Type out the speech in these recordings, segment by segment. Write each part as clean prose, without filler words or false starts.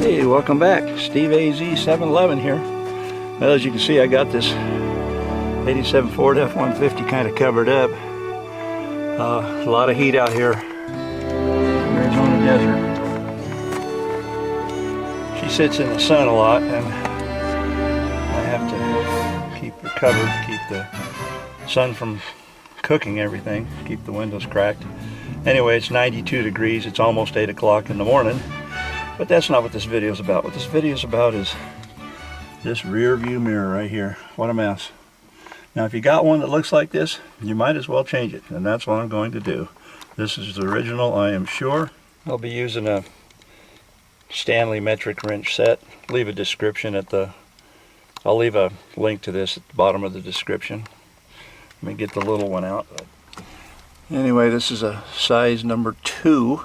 Hey, welcome back. Steve AZ 711 here. Well, as you can see, I got this 87 Ford F-150 kind of covered up. A lot of heat out here in the Arizona desert. She sits in the sun a lot, and I have to keep her covered to keep the sun from cooking everything, keep the windows cracked. Anyway, it's 92 degrees. It's almost 8 o'clock in the morning. But that's not what this video is about. What this video is about is this rear view mirror right here. What a mess. Now if you got one that looks like this, you might as well change it, and that's what I'm going to do. This is the original, I am sure. I'll be using a Stanley metric wrench set. Leave a description at the, I'll leave a link to this at the bottom of the description. Let me get the little one out. Anyway, this is a size number 2.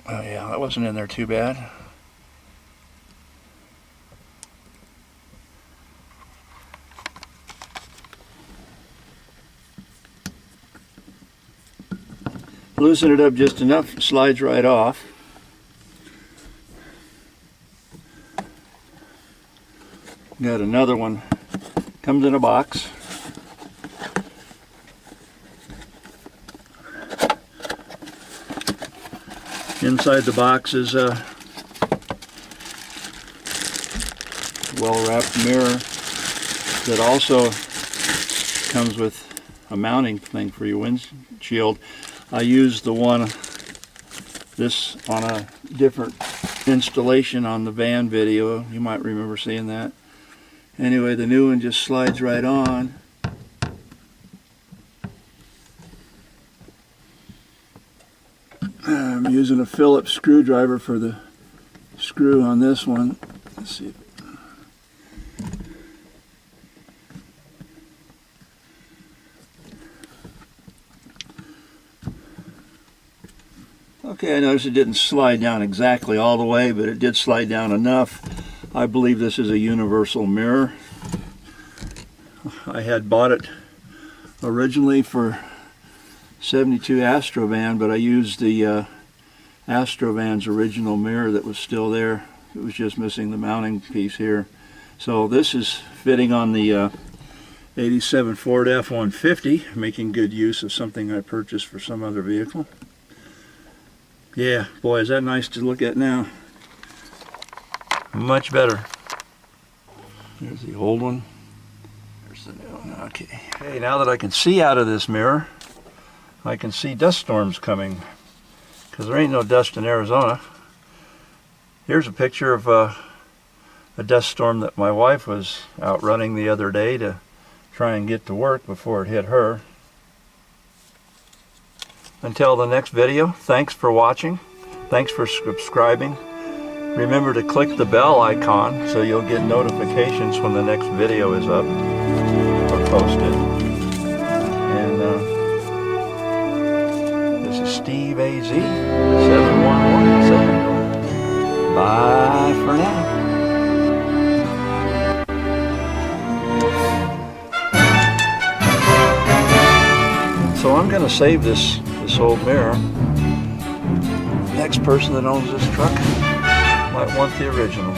Oh yeah, that wasn't in there too bad. Loosen it up just enough, it slides right off. Got another one, comes in a box. Inside the box is a well-wrapped mirror that also comes with a mounting thing for your windshield. I used the one, this on a different installation on the van video. You might remember seeing that. Anyway, the new one just slides right on. I'm using a Phillips screwdriver for the screw on this one. Let's see. Okay, I noticed it didn't slide down exactly all the way, but it did slide down enough. I believe this is a universal mirror. I had bought it originally for 72 Astrovan, but I used the Astrovan's original mirror that was still there. It was just missing the mounting piece here. So this is fitting on the 87 Ford F-150, making good use of something I purchased for some other vehicle. Yeah, boy, is that nice to look at now. Much better. There's the old one. There's the new one. Okay. Hey, now that I can see out of this mirror, I can see dust storms coming, because there ain't no dust in Arizona. Here's a picture of a dust storm that my wife was out running the other day to try and get to work before it hit her. Until the next video, thanks for watching. Thanks for subscribing. Remember to click the bell icon so you'll get notifications when the next video is up or posted. And this is Steve AZ 711 saying bye for now. So I'm going to save this old mirror. Next person that owns this truck might want the original.